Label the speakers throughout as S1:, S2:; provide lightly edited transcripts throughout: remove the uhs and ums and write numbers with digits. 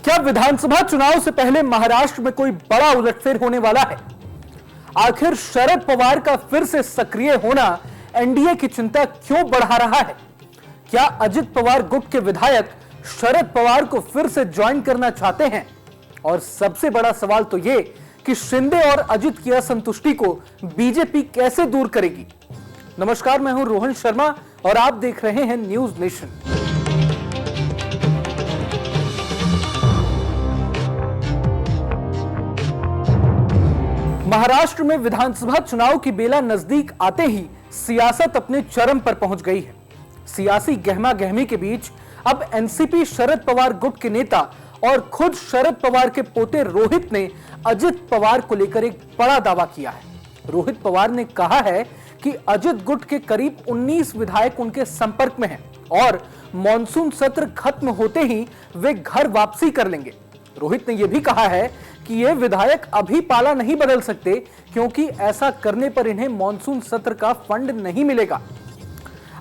S1: क्या विधानसभा चुनाव से पहले महाराष्ट्र में कोई बड़ा उलटफेर होने वाला है? आखिर शरद पवार का फिर से सक्रिय होना एनडीए की चिंता क्यों बढ़ा रहा है? क्या अजित पवार गुट के विधायक शरद पवार को फिर से ज्वाइन करना चाहते हैं? और सबसे बड़ा सवाल तो यह कि शिंदे और अजित की असंतुष्टि को बीजेपी कैसे दूर करेगी? नमस्कार, मैं हूं रोहन शर्मा और आप देख रहे हैं न्यूज नेशन। महाराष्ट्र में विधानसभा चुनाव की बेला नजदीक आते ही सियासत अपने चरम पर पहुंच गई है। सियासी गहमा गहमी के बीच अब एनसीपी शरद पवार गुट के नेता और खुद शरद पवार के पोते रोहित ने अजित पवार को लेकर एक बड़ा दावा किया है। रोहित पवार ने कहा है कि अजित गुट के करीब 19 विधायक उनके संपर्क में हैं और मॉनसून सत्र खत्म होते ही वे घर वापसी कर लेंगे। रोहित ने यह भी कहा है कि ये विधायक अभी पाला नहीं बदल सकते क्योंकि ऐसा करने पर इन्हें मॉनसून सत्र का फंड नहीं मिलेगा।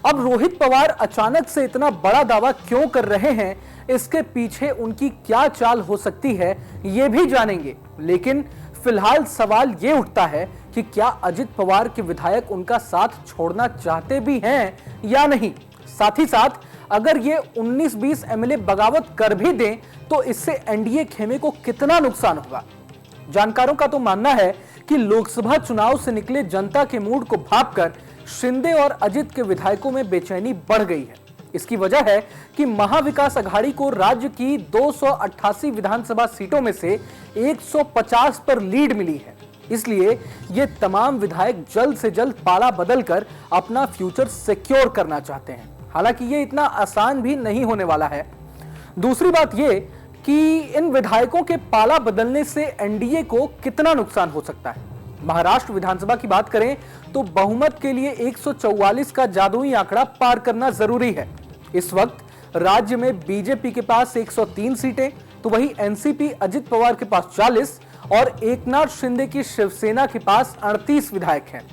S1: अब रोहित पवार अचानक से इतना बड़ा दावा क्यों कर रहे हैं, इसके पीछे उनकी क्या चाल हो सकती है, ये भी जानेंगे। लेकिन फिलहाल सवाल ये उठता है कि क्या अजित पवार के विधायक उनका साथ छोड़ना चाहते भी हैं या नहीं। साथ ही साथ अगर ये 19-20 एमएलए बगावत कर भी दें तो इससे एनडीए खेमे को कितना नुकसान होगा। जानकारों का तो मानना है कि लोकसभा चुनाव से निकले जनता के मूड को भांपकर शिंदे और अजित के विधायकों में बेचैनी बढ़ गई है। इसकी वजह है कि महाविकास अघाड़ी को राज्य की 288 विधानसभा सीटों में से 150 पर लीड मिली है। इसलिए ये तमाम विधायक जल्द से जल्द पाला बदलकर अपना फ्यूचर सिक्योर करना चाहते हैं। हालांकि ये इतना आसान भी नहीं होने वाला है। दूसरी बात ये कि इन विधायकों के पाला बदलने से एनडीए को कितना नुकसान हो सकता है। महाराष्ट्र विधानसभा की बात करें तो बहुमत के लिए 144 का जादुई आंकड़ा पार करना जरूरी है। इस वक्त राज्य में बीजेपी के पास 103 सीटें, तो वहीं एनसीपी अजित पवार के पास 40 और एकनाथ शिंदे की शिवसेना के पास 38 विधायक हैं।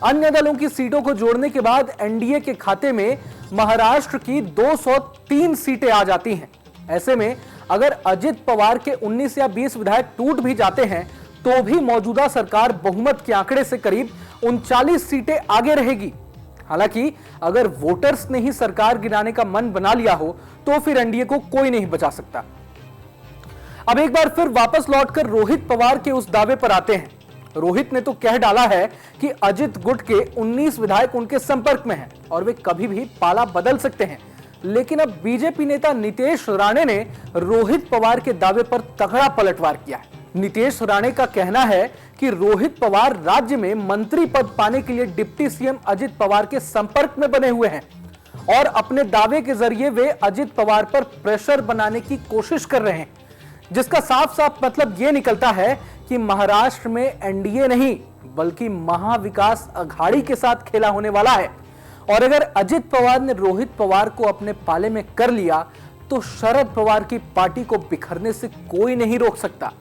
S1: अन्य दलों की सीटों को जोड़ने के बाद एनडीए के खाते में महाराष्ट्र की 203 सीटें आ जाती हैं। ऐसे में अगर अजित पवार के 19 या 20 विधायक टूट भी जाते हैं तो भी मौजूदा सरकार बहुमत के आंकड़े से करीब 39 सीटें आगे रहेगी। हालांकि अगर वोटर्स ने ही सरकार गिराने का मन बना लिया हो तो फिर एनडीए को कोई नहीं बचा सकता। अब एक बार फिर वापस लौटकर रोहित पवार के उस दावे पर आते हैं। रोहित ने तो कह डाला है कि अजित गुट के 19 विधायक उनके संपर्क में हैं और वे कभी भी पाला बदल सकते हैं। लेकिन अब बीजेपी नेता नीतीश राणे ने रोहित पवार के दावे पर तगड़ा पलटवार किया है। नीतीश राणे का कहना है कि रोहित पवार राज्य में मंत्री पद पाने के लिए डिप्टी सीएम अजित पवार के संपर्क में बने हुए हैं और अपने दावे के जरिए वे अजित पवार पर प्रेशर बनाने की कोशिश कर रहे हैं, जिसका साफ साफ मतलब यह निकलता है कि महाराष्ट्र में एनडीए नहीं बल्कि महाविकास अघाड़ी के साथ खेला होने वाला है। और अगर अजित पवार ने रोहित पवार को अपने पाले में कर लिया तो शरद पवार की पार्टी को बिखरने से कोई नहीं रोक सकता।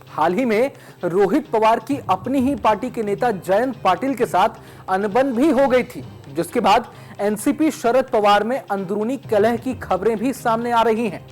S1: हाल ही में रोहित पवार की अपनी ही पार्टी के नेता जयंत पाटिल के साथ अनबन भी हो गई थी, जिसके बाद एनसीपी शरद पवार में अंदरूनी कलह की खबरें भी सामने आ रही हैं।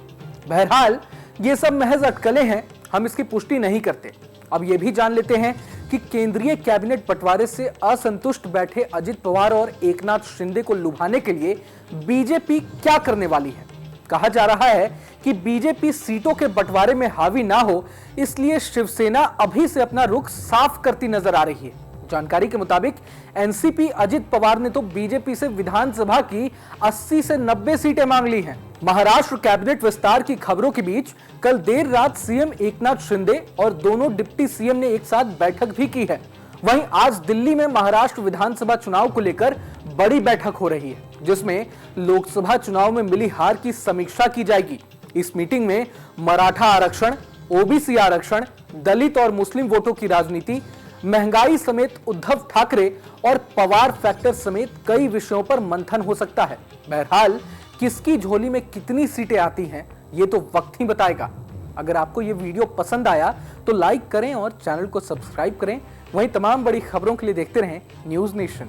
S1: बहरहाल ये सब महज अटकलें हैं, हम इसकी पुष्टि नहीं करते। अब ये भी जान लेते हैं कि केंद्रीय कैबिनेट बंटवारे से असंतुष्ट बैठे अजित पवार और एकनाथ शिंदे को लुभाने के लिए बीजेपी क्या करने वाली है। कहा जा रहा है कि बीजेपी सीटों के बंटवारे में हावी ना हो, इसलिए शिवसेना अभी से अपना रुख साफ करती नजर आ रही है। जानकारी के मुताबिक एनसीपी अजित पवार ने तो बीजेपी से विधानसभा की 80 से 90 सीटें मांग ली हैं। महाराष्ट्र कैबिनेट विस्तार की खबरों के बीच कल देर रात सीएम एकनाथ शिंदे और दोनों डिप्टी सीएम ने एक साथ बैठक भी की है। वहीं आज दिल्ली में महाराष्ट्र विधानसभा चुनाव को लेकर बड़ी बैठक हो रही है, जिसमें लोकसभा चुनाव में मिली हार की समीक्षा की जाएगी। इस मीटिंग में मराठा आरक्षण, ओबीसी आरक्षण, दलित और मुस्लिम वोटों की राजनीति, महंगाई समेत उद्धव ठाकरे और पवार फैक्टर समेत कई विषयों पर मंथन हो सकता है। बहरहाल किसकी झोली में कितनी सीटें आती हैं ये तो वक्त ही बताएगा। अगर आपको ये वीडियो पसंद आया तो लाइक करें और चैनल को सब्सक्राइब करें। वहीं तमाम बड़ी खबरों के लिए देखते रहें न्यूज नेशन।